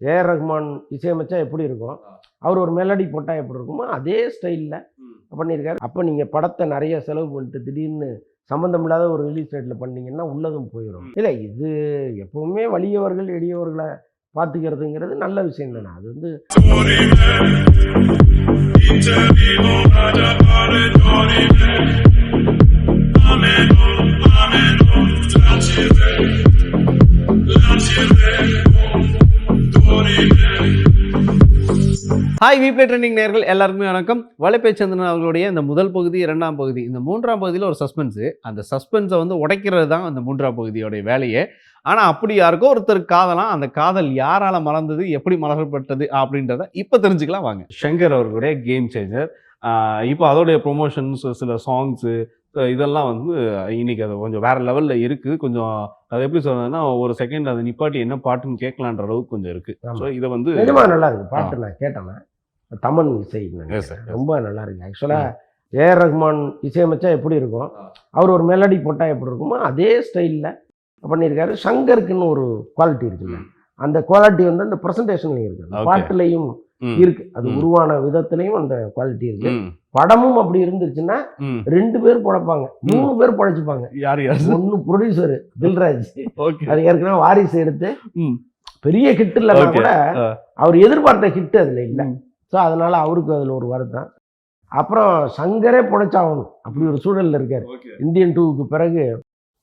AR Rahman இசையமைச்சா எப்படி இருக்கும், அவர் ஒரு மெலடி போட்டால் எப்படி இருக்குமோ அதே ஸ்டைலில் பண்ணியிருக்காரு. அப்போ நீங்கள் படத்தை நிறைய செலவு பண்ணிட்டு திடீர்னு சம்மந்தம் இல்லாத ஒரு ரிலீஸ் டேட்டில் பண்ணீங்கன்னா உள்ளதும் போயிடும். இல்லை, இது எப்பவுமே வலியவர்கள் எளியவர்களை பார்த்துக்கிறதுங்கிறது நல்ல விஷயம் தானே. அது வந்து ஹாய் வீப்ளே ட்ரெண்டிங் நேயர்கள் எல்லாருக்குமே வணக்கம். வலைப்பை சந்திரன் அவர்களுடைய இந்த முதல் பகுதி, இரண்டாம் பகுதி, இந்த மூன்றாம் பகுதியில் ஒரு சஸ்பென்ஸு. அந்த சஸ்பென்ஸை வந்து உடைக்கிறது தான் அந்த மூன்றாம் பகுதியோடைய வேலையே. ஆனால் அப்படி யாருக்கோ ஒருத்தர் காதலாம், அந்த காதல் யாரால் மலர்ந்தது, எப்படி மலரப்பட்டது அப்படின்றத இப்போ தெரிஞ்சுக்கலாம் வாங்க. சங்கர் அவர்களுடைய கேம் சேஞ்சர், இப்போ அதோடைய ப்ரொமோஷன்ஸ், சில சாங்ஸு, இதெல்லாம் வந்து இன்னைக்கு அது கொஞ்சம் வேற லெவலில் இருக்குது. கொஞ்சம் அது எப்படி சொல்றதுன்னா, ஒரு செகண்ட் அதை நிப்பாட்டி என்ன பாட்டுன்னு கேட்கலான்ற அளவுக்கு கொஞ்சம் இருக்கு. ஸோ இதை வந்து நல்லா இருக்கு பாட்டு. நான் கேட்டேன், தமன் இசை ரொம்ப நல்லா இருக்கு. ஆக்சுவலாக ஏஆர் ரஹ்மான் இசையமைச்சா எப்படி இருக்கும், அவர் ஒரு மெலடி போட்டால் எப்படி இருக்குமோ அதே ஸ்டைலில் பண்ணியிருக்காரு. சங்கருக்குன்னு ஒரு குவாலிட்டி இருக்குல்ல, அந்த குவாலிட்டி வந்து அந்த ப்ரெசன்டேஷன்லையும் இருக்குது, பாட்டுலையும் இருக்கு. அது உருவான விதத்திலையும் அந்த குவாலிட்டி இருக்கு. படமும் அப்படி இருந்துச்சுன்னா 2 பேர் பொழைப்பாங்க, 3 பேர் பொழைச்சிப்பாங்க. யார் யார்? ஒன்னு ப்ரொடியூசர் தில்ராஜ், அது ஏற்கனவே வாரிசு எடுத்து பெரிய ஹிட் இல்லைன்னா கூட அவர் எதிர்பார்த்த ஹிட் அதுல இல்லை. ஸோ அதனால அவருக்கு அதுல ஒரு வருத்தம். அப்புறம் சங்கரே பொழைச்சாகணும் அப்படி ஒரு சூழல்ல இருக்காரு. இந்தியன் 2க்கு பிறகு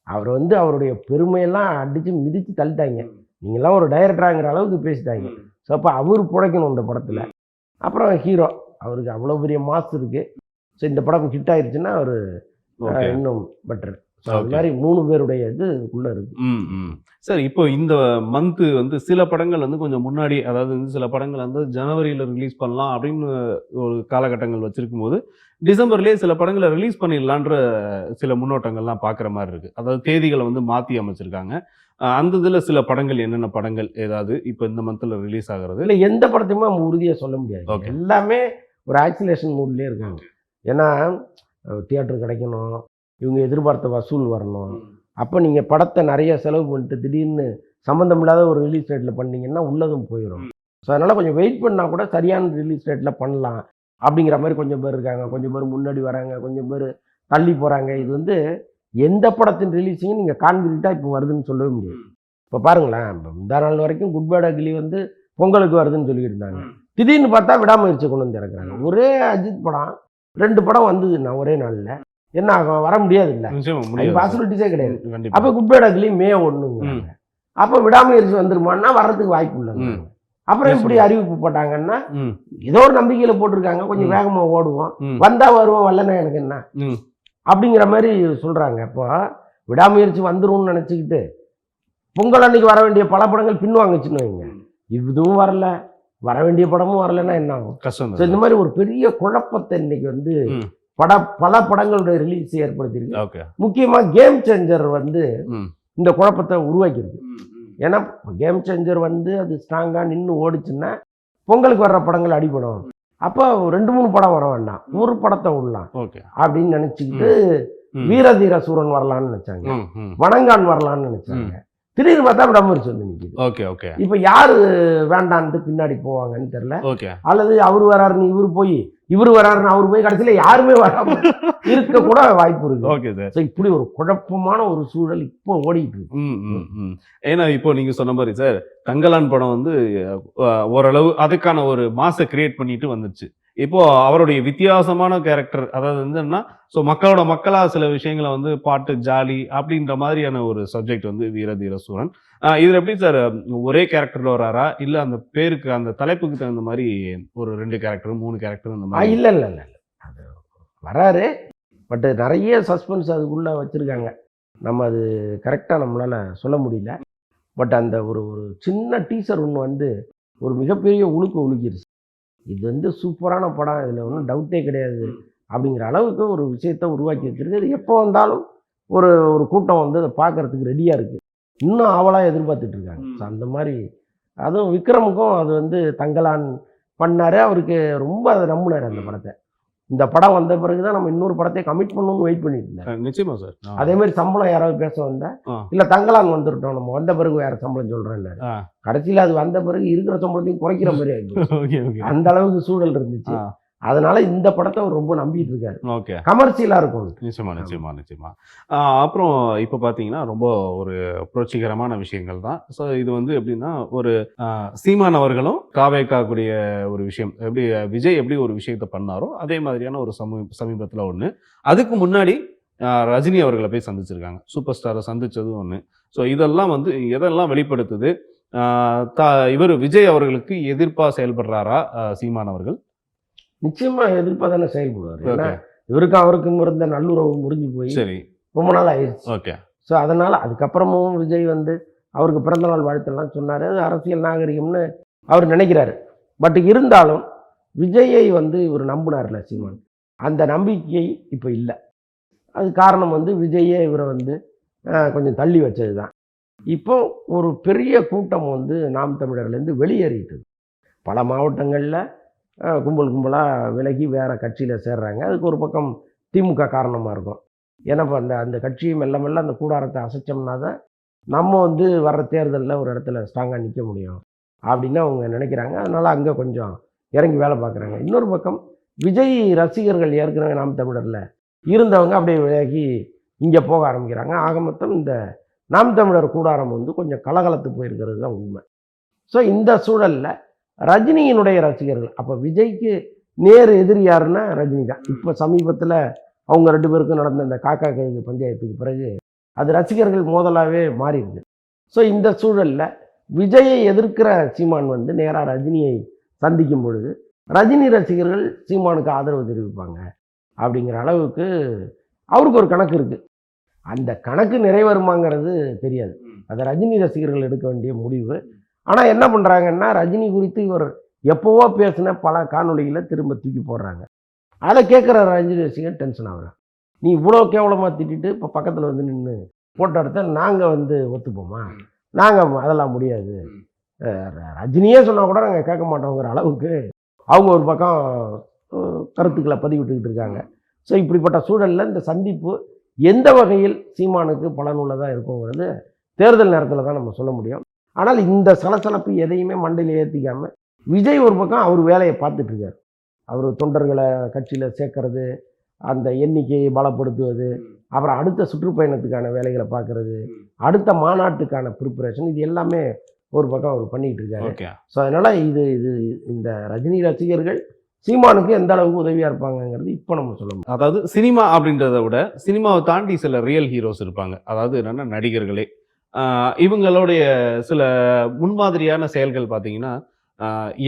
அவர் வந்து அவருடைய பெருமையெல்லாம் அடிச்சு மிதிச்சு தள்ளிட்டாங்க. நீங்களாம் ஒரு டைரக்டராங்கிற அளவுக்கு பேசிட்டாங்க. ஸோ அப்போ அவர் பிழைக்கணும் இந்த படத்தில். அப்புறம் ஹீரோ, அவருக்கு அவ்வளோ பெரிய மாஸ் இருக்குது. ஸோ இந்த படம் ஹிட் ஆயிடுச்சுன்னா அவர் இன்னும் பெட்டர். ஸோ அது மாதிரி 3 பேருடைய இது இதுக்குள்ளே இருக்குது. சார், இப்போ இந்த மந்த்து வந்து சில படங்கள் வந்து கொஞ்சம் முன்னாடி, அதாவது வந்து சில படங்கள் வந்து ஜனவரியில் ரிலீஸ் பண்ணலாம் அப்படின்னு ஒரு காலகட்டங்கள் வச்சிருக்கும் போது, டிசம்பர்லேயே சில படங்களை ரிலீஸ் பண்ணிடலான்ற சில முன்னோட்டங்கள்லாம் பார்க்குற மாதிரி இருக்குது. அதாவது தேதிகளை வந்து மாற்றி அமைச்சிருக்காங்க. அந்த இதில் சில படங்கள், என்னென்ன படங்கள் ஏதாவது இப்போ இந்த மந்தில் ரிலீஸ் ஆகிறது? இல்லை, எந்த படத்தையுமே நம்ம உறுதியாக சொல்ல முடியாது. எல்லாமே ஒரு ஆக்சிலேஷன் மூட்லேயே இருக்காங்க. ஏன்னா தியேட்டர் கிடைக்கணும், இவங்க எதிர்பார்த்த வசூல் வரணும். அப்போ நீங்கள் படத்தை நிறைய செலவு பண்ணிட்டு திடீர்னு சம்மந்தம் இல்லாத ஒரு ரிலீஸ் டேட்டில் பண்ணீங்கன்னா உள்ளதும் போயிடும். ஸோ அதனால் கொஞ்சம் வெயிட் பண்ணால் கூட சரியான ரிலீஸ் டேட்டில் பண்ணலாம் அப்படிங்கிற மாதிரி கொஞ்சம் பேர் இருக்காங்க. கொஞ்சம் பேர் முன்னாடி வராங்க, கொஞ்சம் பேர் தள்ளி போகிறாங்க. இது வந்து எந்த படத்தின் ரிலீஸையும் நீங்கள் கான்கிரீட்டாக இப்போ வருதுன்னு சொல்லவே முடியாது. இப்போ பாருங்களேன், இந்த நாள் வரைக்கும் குட் பேட் அக்லி வந்து பொங்கலுக்கு வருதுன்னு சொல்லிட்டு இருந்தாங்க. திடீர்னு பார்த்தா விடாமுயற்சி கொண்டு வந்து இறக்குறாங்க. ஒரே அஜித் படம் 2 படம் வந்ததுன்னா ஒரே நாளில் என்ன ஆகும்? வர முடியாது, இல்லை, பாசிபிலிட்டிஸே கிடையாது. அப்போ குட் பேட் அக்லி மே 1ங்க. அப்போ விடாமுயற்சி வந்துருமான்னா வர்றதுக்கு வாய்ப்பு இல்லைங்க. அப்புறம் இப்படி அறிவிப்பு போட்டாங்கன்னா ஏதோ ஒரு நம்பிக்கையில போட்டிருக்காங்க, கொஞ்சம் வேகமா ஓடுவோம், வந்தா வருவோம், வரலன்னா எனக்கு என்ன அப்படிங்கிற மாதிரி சொல்றாங்க. இப்போ விடாமுயற்சி வந்துரும்னு நினைச்சுக்கிட்டு பொங்கல் அன்னைக்கு வர வேண்டிய பல படங்கள் பின்வாங்குச்சுன்னு வைங்க. இதுவும் வரல, வர வேண்டிய படமும் வரலன்னா என்ன ஆகும்? கஷ்டம். இந்த மாதிரி ஒரு பெரிய குழப்பத்தை இன்னைக்கு வந்து பல படங்களுடைய ரிலீஸ் ஏற்படுத்தியிருக்கு. முக்கியமா கேம் சேஞ்சர் வந்து இந்த குழப்பத்தை உருவாக்கியிருக்கு. ஏன்னா கேம் சேஞ்சர் வந்து அது ஸ்ட்ராங்கா நின்று ஓடிச்சுன்னா பொங்கலுக்கு வர்ற படங்கள் அடிபடும். அப்போ 2-3 படம் வர வேண்டாம், ஒரு படத்தை விடலாம் அப்படின்னு நினைச்சுக்கிட்டு வீரதீர சூரன் வரலான்னு நினைச்சாங்க, வணங்கான் வரலான்னு நினைச்சாங்க. திடீர்னு பார்த்தா விடாமுயற்சி வந்து நிற்கிது. இப்ப யாரு வேண்டான்ட்டு பின்னாடி போவாங்கன்னு தெரியல. அல்லது அவரு வராருன்னு இவரு போய், இவரு வராருன்னு அவரு போய், கடைசியில யாருமே வராம இருக்க கூட வாய்ப்பு இருக்கு. இப்படி ஒரு குழப்பமான ஒரு சூழல் இப்போ ஓடிட்டு இருக்கு. ஏன்னா இப்போ நீங்க சொன்ன மாதிரி சார், தங்கலான் படம் வந்து ஓரளவு அதுக்கான ஒரு மாசை கிரியேட் பண்ணிட்டு வந்துச்சு. இப்போ அவருடைய வித்தியாசமான கேரக்டர், அதாவது என்னன்னா, ஸோ மக்களா சில விஷயங்களை வந்து பாட்டு ஜாலி அப்படின்ற மாதிரியான ஒரு சப்ஜெக்ட் வந்து வீரதீர சூரன். இதுல எப்படி சார், ஒரே கேரக்டர்ல வராரா, இல்ல அந்த பேருக்கு அந்த தலைப்புக்கு தகுந்த மாதிரி ஒரு 2 கேரக்டர் 3 கேரக்டர் அந்த மாதிரி? இல்ல இல்ல இல்ல அது வராரு, பட் நிறைய சஸ்பென்ஸ் அதுக்குள்ள வச்சிருக்காங்க. நம்ம அது கரெக்டா நம்மளால சொல்ல முடியல. பட் அந்த ஒரு சின்ன டீசர் ஒன்று வந்து ஒரு மிகப்பெரிய உழுக்கிருச்சு. இது வந்து சூப்பரான படம், இதில் ஒன்றும் டவுட்டே கிடையாது அப்படிங்கிற அளவுக்கு ஒரு விஷயத்தை உருவாக்கி வச்சிருக்கு. இது எப்போ வந்தாலும் ஒரு கூட்டம் வந்து அதை பார்க்கறதுக்கு ரெடியாக இருக்குது. இன்னும் ஆவலாக எதிர்பார்த்துட்டு இருக்காங்க. ஸோ அந்த மாதிரி அதுவும் விக்ரமுக்கும் அது வந்து தங்கலான் பண்ணார், அவருக்கு ரொம்ப அதை நம்பினார் அந்த படத்தை. இந்த படம் வந்த பிறகுதான் நம்ம இன்னொரு படத்தை கமிட் பண்ணணும்னு வெயிட் பண்ணிட்டு இருந்தேன். நிச்சயமா சார். அதே மாதிரி சம்பளம் யாராவது பேச வந்தா இல்ல தங்கலான் வந்துட்டோம், நம்ம வந்த பிறகு வேற சம்பளம் சொல்றேன். கடைசியில அது வந்த பிறகு இருக்கிற சம்பளத்தையும் குறைக்கிற மாதிரி ஆயிடுச்சு. அந்த அளவுக்கு சூழல் இருந்துச்சு. அதனால இந்த படத்தை அவர் ரொம்ப நம்பிட்டு இருக்காரு. ஓகே, கமர்ஷியலா இருக்கும். நிச்சயமா. அப்புறம் இப்போ பார்த்தீங்கன்னா ரொம்ப ஒரு புரட்சிகரமான விஷயங்கள் தான். ஸோ இது வந்து எப்படின்னா ஒரு சீமான் அவர்களும் காவேக்காக்கூடிய ஒரு விஷயம், எப்படி விஜய் எப்படி ஒரு விஷயத்த பண்ணாரோ அதே மாதிரியான ஒரு சமீபத்தில் ஒன்று. அதுக்கு முன்னாடி ரஜினி அவர்களை போய் சந்திச்சிருக்காங்க, சூப்பர் ஸ்டாரை சந்திச்சது ஒன்று. ஸோ இதெல்லாம் வந்து எதெல்லாம் வெளிப்படுத்துது? இவர் விஜய் அவர்களுக்கு எதிர்ப்பாக செயல்படுறாரா சீமான் அவர்கள்? நிச்சயமா எதிர்ப்பா தானே செயல்படுவார். ஏன்னா இவருக்கும் அவருக்கும் இருந்த நல்லுறவு முறிஞ்சு போய் சரி ரொம்ப நாள் ஆயிடுச்சு. ஓகே. ஸோ அதனால அதுக்கப்புறமும் விஜய் வந்து அவருக்கு பிறந்த நாள் வாழ்த்தெல்லாம் சொன்னார். அது அரசியல் நாகரிகம்னு அவர் நினைக்கிறாரு. பட் இருந்தாலும் விஜயை வந்து இவர் நம்பினார்ல சீமான், அந்த நம்பிக்கை இப்போ இல்லை. அது காரணம் வந்து விஜயே இவரை வந்து கொஞ்சம் தள்ளி வச்சது தான். இப்போ ஒரு பெரிய கூட்டம் வந்து நாம் தமிழர்லேருந்து வெளியேறிட்டது. பல மாவட்டங்களில் கும்பலாக விலகி வேறு கட்சியில் சேர்றாங்க. அதுக்கு ஒரு பக்கம் திமுக காரணமாக இருக்கும். ஏன்னா இப்போ அந்த கட்சியை மெல்ல மெல்ல அந்த கூடாரத்தை அசைச்சோம்னா தான் நம்ம வந்து வர்ற தேர்தலில் ஒரு இடத்துல ஸ்ட்ராங்காக நிற்க முடியும் அப்படின்னு அவங்க நினைக்கிறாங்க. அதனால் அங்கே கொஞ்சம் இறங்கி வேலை பார்க்குறாங்க. இன்னொரு பக்கம் விஜய் ரசிகர்கள் ஏற்கனவே நாம் தமிழரில் இருந்தவங்க அப்படியே விலகி இங்கே போக ஆரம்பிக்கிறாங்க. ஆக மொத்தம் இந்த நாம் தமிழர் கூடாரம் வந்து கொஞ்சம் கலகலத்து போயிருக்கிறது தான் உண்மை. ஸோ இந்த சூழலில் ரஜினியினுடைய ரசிகர்கள், அப்போ விஜய்க்கு நேர் எதிரி யாருன்னா ரஜினி தான். இப்போ சமீபத்தில் அவங்க 2 பேருக்கும் நடந்த இந்த காக்கா கழுகு பஞ்சாயத்துக்கு பிறகு அது ரசிகர்கள் மோதலாகவே மாறிடுது. ஸோ இந்த சூழலில் விஜயை எதிர்க்கிற சீமான் வந்து நேராக ரஜினியை சந்திக்கும் பொழுது ரஜினி ரசிகர்கள் சீமானுக்கு ஆதரவு தெரிவிப்பாங்க அப்படிங்கிற அளவுக்கு அவருக்கு ஒரு கணக்கு இருக்குது. அந்த கணக்கு நிறைவேறுமாங்கிறது தெரியாது. அதை ரஜினி ரசிகர்கள் எடுக்க வேண்டிய முடிவு. ஆனால் என்ன பண்ணுறாங்கன்னா ரஜினி குறித்து இவர் எப்போவோ பேசின பல காணொலிகளை திரும்ப தூக்கி போடுறாங்க. அதை கேட்குற ரஜினி ரசிகர் டென்ஷன் ஆகுறாங்க. நீ இவ்வளோ கேவலமாக திட்டிட்டு இப்போ பக்கத்தில் வந்து நின்று ஃபோட்டோ எடுத்தால் நாங்கள் வந்து ஒத்துப்போமா? நாங்கள் அதெல்லாம் முடியாது, ரஜினியே சொன்னால் கூட நாங்கள் கேட்க மாட்டோங்கிற அளவுக்கு அவங்க ஒரு பக்கம் கருத்துக்களை பதிவிட்டுக்கிட்டு இருக்காங்க. ஸோ இப்படிப்பட்ட சூழலில் இந்த சந்திப்பு எந்த வகையில் சீமானுக்கு பலனுள்ளதாக இருக்குங்கிறது தேர்தல் நேரத்தில் தான் நம்ம சொல்ல முடியும். ஆனால் இந்த சலசலப்பு எதையுமே மண்டையில் ஏற்றிக்காமல் விஜய் ஒரு பக்கம் அவர் வேலையை பார்த்துட்ருக்கார். அவர் தொண்டர்களை கட்சியில் சேர்க்கறது, அந்த எண்ணிக்கையை பலப்படுத்துவது, அப்புறம் அடுத்த சுற்றுப்பயணத்துக்கான வேலைகளை பார்க்குறது, அடுத்த மாநாட்டுக்கான ப்ரிப்பரேஷன், இது எல்லாமே ஒரு பக்கம் அவர் பண்ணிக்கிட்டு இருக்காரு. ஸோ அதனால் இந்த ரஜினி ரசிகர்கள் சீமானுக்கு எந்த அளவுக்கு உதவியாக இருப்பாங்கங்கிறது இப்போ நம்ம சொல்ல முடியும். அதாவது சினிமா அப்படின்றத விட சினிமாவை தாண்டி சில ரியல் ஹீரோஸ் இருப்பாங்க. அதாவது என்னென்னா நடிகர்களே, இவங்களுடைய சில முன்மாதிரியான செயல்கள் பார்த்தீங்கன்னா,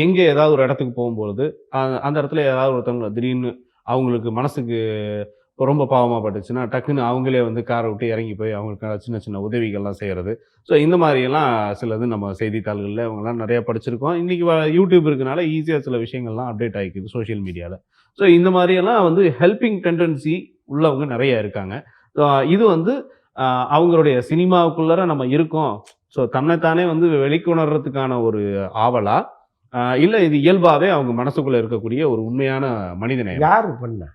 எங்கே ஏதாவது ஒரு இடத்துக்கு போகும்பொழுது அந்த இடத்துல ஏதாவது ஒருத்தவங்க திடீர்னு அவங்களுக்கு மனசுக்கு ரொம்ப பாவமாக பட்டுச்சுன்னா டக்குன்னு அவங்களே வந்து காரை விட்டு இறங்கி போய் அவங்களுக்கு சின்ன சின்ன உதவிகள்லாம் செய்கிறது. ஸோ இந்த மாதிரியெல்லாம் சிலது நம்ம செய்தித்தாள்களில் அவங்களாம் நிறையா படிச்சிருக்கோம். இன்றைக்கி யூடியூப் இருக்கனால ஈஸியாக சில விஷயங்கள்லாம் அப்டேட் ஆகிக்குது சோஷியல் மீடியாவில். ஸோ இந்த மாதிரியெல்லாம் வந்து ஹெல்பிங் டெண்டன்சி உள்ளவங்க நிறைய இருக்காங்க. ஸோ இது வந்து அவங்களுடைய சினிமாவுக்குள்ளார நம்ம இருக்கோம், ஸோ தன்னைத்தானே வந்து வெளிக்கொணர்றதுக்கான ஒரு ஆவலா, இல்லை இது இயல்பாகவே அவங்க மனசுக்குள்ளே இருக்கக்கூடிய ஒரு உண்மையான மனிதநேயம்? யார் பண்ண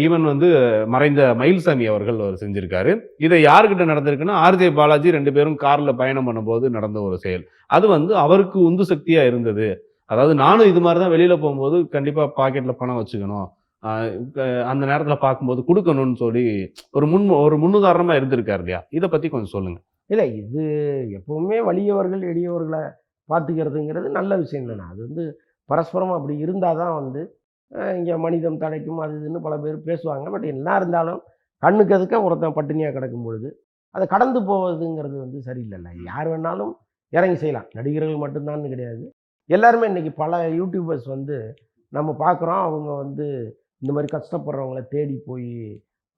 ஈவன் வந்து மறைந்த மயில்சாமி அவர்கள் அவர் செஞ்சிருக்காரு. இதை யாருக்கிட்ட நடந்திருக்குன்னா ஆர்ஜே பாலாஜி 2 பேரும் காரில் பயணம் பண்ணும்போது நடந்த ஒரு செயல். அது வந்து அவருக்கு உந்து சக்தியாக இருந்தது. அதாவது நானும் இது மாதிரி தான் வெளியில் போகும்போது கண்டிப்பாக பாக்கெட்டில் பணம் வச்சுக்கணும், அந்த நேரத்தில் பார்க்கும்போது கொடுக்கணும்னு சொல்லி ஒரு முன்னுதாரணமாக இருந்திருக்காரு இல்லையா? இதை பற்றி கொஞ்சம் சொல்லுங்கள். இல்லை, இது எப்பவுமே வலியவர்கள் எளியவர்களை பார்த்துக்கிறதுங்கிறது நல்ல விஷயம் தானே. அது வந்து பரஸ்பரம் அப்படி இருந்தால் தான் வந்து இங்கே மனிதம் தடைக்கும் அது இதுன்னு பல பேர் பேசுவாங்க. பட் என்ன இருந்தாலும் கண்ணுக்கு எதுக்க ஒருத்தன் பட்டினியாக கிடக்கும் பொழுது அதை கடந்து போவதுங்கிறது வந்து சரியில்லைல்ல. யார் வேணாலும் இறங்கி செய்யலாம், நடிகர்கள் மட்டும்தான் கிடையாது. எல்லாருமே இன்றைக்கி பல யூடியூபர்ஸ் வந்து நம்ம பார்க்குறோம், அவங்க வந்து இந்த மாதிரி கஷ்டப்படுறவங்கள தேடி போய்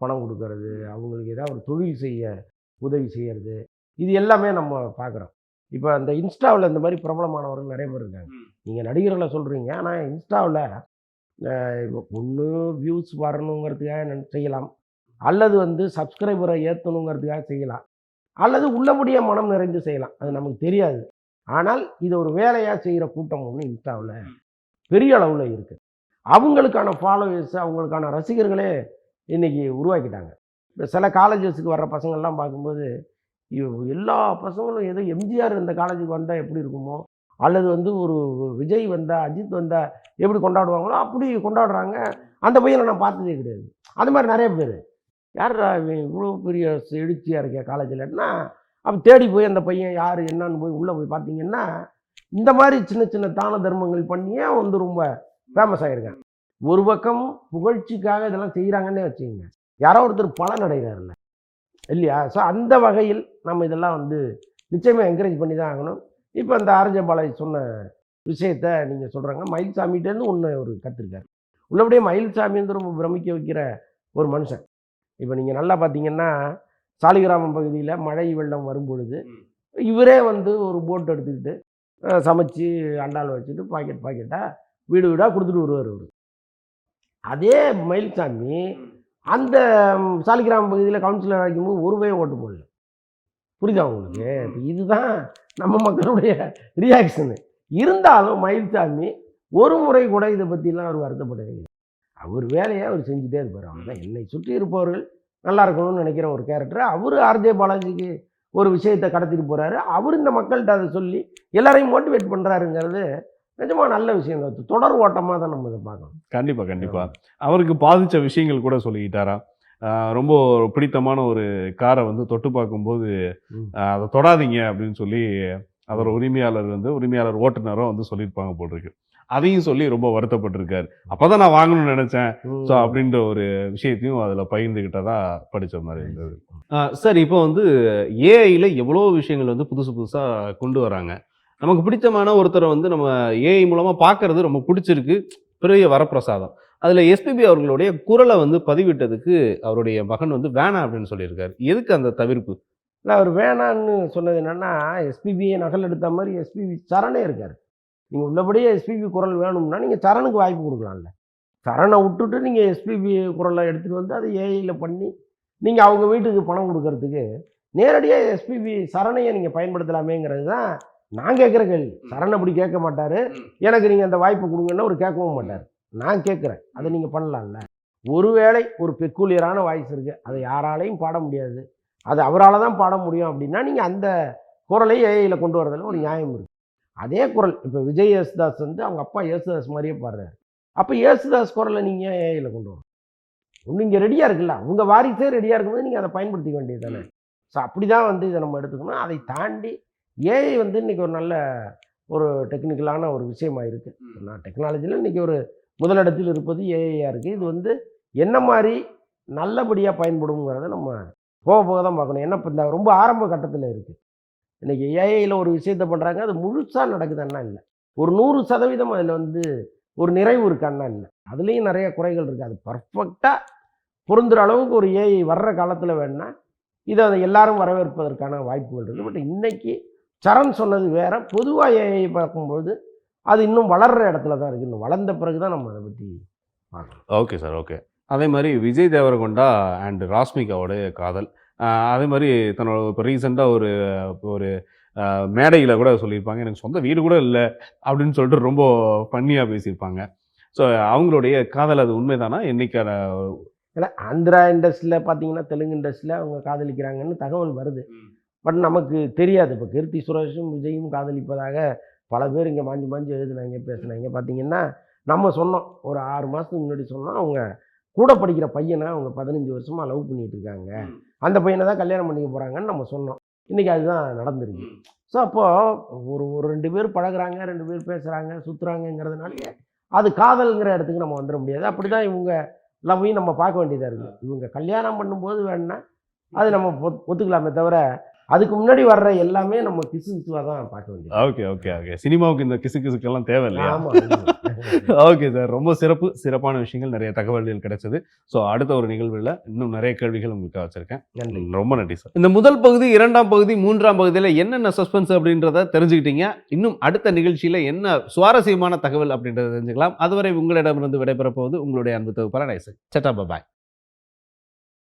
பணம் கொடுக்கறது, அவங்களுக்கு ஏதாவது ஒரு தொழில் செய்ய உதவி செய்கிறது, இது எல்லாமே நம்ம பார்க்குறோம். இப்போ அந்த இன்ஸ்டாவில் இந்த மாதிரி பிரபலமானவர்கள் நிறைய பேர் இருக்காங்க. நீங்கள் நடிகர்களை சொல்கிறீங்க, ஆனால் இன்ஸ்டாவில் ஒன்று வியூஸ் வரணுங்கிறதுக்காக செய்யலாம், அல்லது வந்து சப்ஸ்கிரைபரை ஏற்றணுங்கிறதுக்காக செய்யலாம், அல்லது உள்ளபடியே மனம் நிறைந்து செய்யலாம், அது நமக்கு தெரியாது. ஆனால் இது ஒரு வேலையாக செய்கிற கூட்டம் ஒன்று இன்ஸ்டாவில் பெரிய அளவில் இருக்குது. அவங்களுக்கான ஃபாலோவர்ஸ், அவங்களுக்கான ரசிகர்களே இன்னைக்கு உருவாக்கிட்டாங்க. இப்போ சில காலேஜஸ்க்கு வர்ற பசங்கள்லாம் பார்க்கும்போது எல்லா பசங்களும் ஏதோ எம்ஜிஆர் இந்த காலேஜுக்கு வந்தால் எப்படி இருக்குமோ, அல்லது வந்து ஒரு விஜய் வந்தா, அஜித் வந்தா எப்படி கொண்டாடுவாங்களோ அப்படி கொண்டாடுறாங்க. அந்த பையனை நான் பார்த்ததே கிடையாது. அது மாதிரி நிறைய பேர், யார்ரா இவன் இவ்வளோ பெரிய எழுச்சியாக இருக்க காலேஜில்னா, அப்போ தேடி போய் அந்த பையன் யார் என்னன்னு போய் உள்ளே போய் பார்த்தீங்கன்னா, இந்த மாதிரி சின்ன சின்ன தான தர்மங்கள் பண்ணியே வந்து ரொம்ப ஃபேமஸ் ஆகிருக்காங்க. ஒரு பக்கம் புகழ்ச்சிக்காக இதெல்லாம் செய்கிறாங்கன்னே வச்சுக்கோங்க, யாரோ ஒருத்தர் பலன் அடைகிறாருல்ல இல்லையா? ஸோ அந்த வகையில் நம்ம இதெல்லாம் வந்து நிச்சயமாக என்கரேஜ் பண்ணி தான் ஆகணும். இப்போ இந்த ஆர்ஜே பாலாஜி சொன்ன விஷயத்த நீங்கள் சொல்கிறாங்க, மயில்சாமிகிட்டேருந்து ஒன்று ஒரு கற்றுருக்காரு. உள்ளபடியே மயில்சாமி வந்து ரொம்ப பிரமிக்க வைக்கிற ஒரு மனுஷன். இப்போ நீங்கள் நல்லா பார்த்தீங்கன்னா, சாலிகிராமம் பகுதியில் மழை வெள்ளம் வரும்பொழுது இவரே வந்து ஒரு போட் எடுத்துக்கிட்டு சமைச்சு அண்டால் வச்சுட்டு பாக்கெட்டாக வீடு வீடாக கொடுத்துட்டு வருவார் அவர். அதே மயில்சாமி அந்த சாலிகிராமம் பகுதியில் கவுன்சிலர் அழைக்கும்போது ஒரு பையன் ஓட்டு போடல. புரியுதா உங்களுக்கு? இப்போ இதுதான் நம்ம மக்களுடைய ரியாக்ஷனு. இருந்தாலும் மயில்சாமி ஒரு முறை கூட இதை பற்றிலாம் அவர் வருத்தப்படவே இல்லை. அவர் வேலையை அவர் செஞ்சுட்டே இருப்பார். அவர்தான் என்னை சுற்றி இருப்பவர்கள் நல்லா இருக்கணும்னு நினைக்கிற ஒரு கேரக்டர். அவர் ஆர்ஜே பாலாஜிக்கு ஒரு விஷயத்தை கடத்திட்டு போகிறாரு. அவர் இந்த மக்கள்கிட்ட அதை சொல்லி எல்லாரையும் மோட்டிவேட் பண்ணுறாருங்கிறது நிஜமாக நல்ல விஷயம் தான். தொடர் ஓட்டமாக தான் நம்ம இதை பார்க்கணும். கண்டிப்பாக அவருக்கு பாதித்த விஷயங்கள் கூட சொல்லிக்கிட்டாரா? ரொம்ப பிடித்தமான ஒரு காரை வந்து தொட்டு பார்க்கும்போது அதை தொடாதீங்க அப்படின்னு சொல்லி அதோட உரிமையாளர் ஓட்டுநரும் வந்து சொல்லியிருப்பாங்க போல் இருக்கு. அதையும் சொல்லி ரொம்ப வருத்தப்பட்டிருக்காரு. அப்போதான் நான் வாங்கணும்னு நினைச்சேன் ஸோ அப்படின்ற ஒரு விஷயத்தையும் அதில் பகிர்ந்துக்கிட்டதா படித்த மாதிரி இருந்தது. சார், இப்போ வந்து ஏஐயில் எவ்வளோ விஷயங்கள் வந்து புதுசாக கொண்டு வராங்க. நமக்கு பிடிச்சமான ஒருத்தரை வந்து நம்ம ஏஐ மூலமாக பார்க்கறது ரொம்ப பிடிச்சிருக்கு, பெரிய வரப்பிரசாதம். அதில் எஸ்பிபி அவர்களுடைய குரலை வந்து பதிவிட்டதுக்கு அவருடைய மகன் வந்து வேணாம் அப்படின்னு சொல்லியிருக்காரு. எதுக்கு அந்த தவிர்ப்பு? இல்லை, அவர் வேணான்னு சொன்னது என்னென்னா, எஸ்பிபியை நகல் எடுத்த மாதிரி எஸ்பிபி சரணே இருக்கார். நீங்கள் உள்ளபடியே எஸ்பிபி குரல் வேணும்னா நீங்கள் சரணுக்கு வாய்ப்பு கொடுக்கலாம்ல. சரணை விட்டுட்டு நீங்கள் எஸ்பிபி குரலை எடுத்துகிட்டு வந்து அதை ஏஐயில் பண்ணி நீங்கள் அவங்க வீட்டுக்கு பணம் கொடுக்கறதுக்கு நேரடியாக எஸ்பிபி சரணையை நீங்கள் பயன்படுத்தலாமேங்கிறது தான் நான் கேட்குற கேள்வி. சரண் அப்படி கேட்க மாட்டார். எனக்கு நீங்கள் அந்த வாய்ப்பு கொடுங்கன்னா ஒரு கேட்கவும் மாட்டார். நான் கேட்குறேன், அதை நீங்கள் பண்ணலாம்ல. ஒருவேளை ஒரு பெக்குலியரான வாய்ஸ் இருக்குது, அதை யாராலையும் பாட முடியாது, அது அவரால் தான் பாட முடியும் அப்படின்னா நீங்கள் அந்த குரலை ஏஐயில் கொண்டு வரதில் ஒரு நியாயம் இருக்குது. அதே குரல் இப்போ விஜய் யேசுதாஸ் வந்து அவங்க அப்பா யேசுதாஸ் மாதிரியே பாடுறாரு. அப்போ யேசுதாஸ் குரலை நீங்கள் ஏஐயில் கொண்டு வரணும். ஒன்று இங்கே ரெடியாக இருக்குல்ல, உங்கள் வாரிசே ரெடியாக இருக்கும்போது நீங்கள் அதை பயன்படுத்திக்க வேண்டியது தானே. ஸோ அப்படி தான் வந்து இதை நம்ம எடுத்துக்கணும். அதை தாண்டி ஏஐ வந்து இன்றைக்கி ஒரு நல்ல ஒரு டெக்னிக்கலான ஒரு விஷயமாக இருக்குது. நான் டெக்னாலஜியில் இன்றைக்கி ஒரு முதலிடத்தில் இருப்பது ஏஐயாக இருக்குது. இது வந்து என்ன மாதிரி நல்லபடியாக பயன்படுங்கிறத நம்ம போக போக தான் பார்க்கணும். ஏன்னா இப்போ இந்த ரொம்ப ஆரம்ப கட்டத்தில் இருக்குது. இன்றைக்கி ஏஐயில் ஒரு விஷயத்தை பண்ணுறாங்க, அது முழுசாக நடக்குதுன்னா இல்லை, ஒரு 100% அதில் வந்து ஒரு நிறைவு இருக்கான்னா இல்லை, அதுலேயும் நிறைய குறைகள் இருக்குது. அது பர்ஃபெக்டாக பொருந்துகிற அளவுக்கு ஒரு ஏஐ வர்ற காலத்தில் வேணுன்னா இதை எல்லாரும் வரவேற்பதற்கான வாய்ப்புகள் இருக்குது. பட் இன்றைக்கி சரண் சொன்னது வேறு. பொதுவாக ஏஐ பார்க்கும்போது அது இன்னும் வளர்கிற இடத்துல தான் இருக்குது. இன்னும் வளர்ந்த பிறகு தான் நம்ம அதை பற்றி பார்க்கணும். Okay sir, okay. அதே மாதிரி விஜய் தேவரகொண்டா அண்ட் ராஷ்மிகாவோடைய காதல், அதே மாதிரி தன்னோட இப்போ ரீசெண்டாக ஒரு மேடையில் கூட சொல்லியிருப்பாங்க, எனக்கு சொந்த வீடு கூட இல்லை அப்படின்னு சொல்லிட்டு ரொம்ப ஃபன்னியாக பேசியிருப்பாங்க. ஸோ அவங்களுடைய காதல் அது உண்மைதானா? என்னைக்கான ஏன்னா ஆந்திரா இண்டஸ்ட்ரியில் பார்த்தீங்கன்னா தெலுங்கு இண்டஸ்ட்ரியில் அவங்க காதலிக்கிறாங்கன்னு தகவல் வருது. பட் நமக்கு தெரியாது. இப்போ கீர்த்தி சுரேஷும் விஜயும் காதலிப்பதாக பல பேர் இங்கே மாஞ்சி எழுதுனாங்க, பேசுனாங்க. பார்த்தீங்கன்னா நம்ம சொன்னோம், ஒரு 6 மாதத்துக்கு முன்னாடி சொன்னோம், அவங்க கூட படிக்கிற பையனை அவங்க 15 வருஷமாக லவ் பண்ணிகிட்டு இருக்காங்க, அந்த பையனை தான் கல்யாணம் பண்ணிக்க போகிறாங்கன்னு நம்ம சொன்னோம். இன்றைக்கி அதுதான் நடந்துருக்கு. ஸோ அப்போது ஒரு 2 பேர் பழகுறாங்க, 2 பேர் பேசுகிறாங்க, சுற்றுறாங்கங்கிறதுனாலே அது காதல்ங்கிற இடத்துக்கு நம்ம வந்துட முடியாது. அப்படி தான் இவங்க லவ்வையும் நம்ம பார்க்க வேண்டியதாக இருக்குது. இவங்க கல்யாணம் பண்ணும்போது வேணுன்னா அது நம்ம ஒத்துக்கலாமே தவிர அதுக்கு முன்னாடி வர்ற எல்லாமே நம்ம கிசுவாக தான் பார்க்க வேண்டியது. ஓகே. சினிமாவுக்கு இந்த கிசுக்கெல்லாம் தேவை இல்லையா? ஓகே சார், ரொம்ப சிறப்பான விஷயங்கள், நிறைய தகவல்கள் கிடைச்சது. ஸோ அடுத்த ஒரு நிகழ்வில் இன்னும் நிறைய கேள்விகள் உங்களுக்கு வச்சிருக்கேன். நன்றி, ரொம்ப நன்றி சார். இந்த முதல் பகுதி, 2ஆம் பகுதி, 3ஆம் பகுதியில் என்னென்ன சஸ்பென்ஸ் அப்படின்றத தெரிஞ்சுக்கிட்டீங்க. இன்னும் அடுத்த நிகழ்ச்சியில் என்ன சுவாரஸ்யமான தகவல் அப்படின்றத தெரிஞ்சுக்கலாம். அதுவரை உங்களிடமிருந்து விடைபெற போவது உங்களுடைய அன்பு தொகுப்பாளர் நைசன். சட்டா பாய்.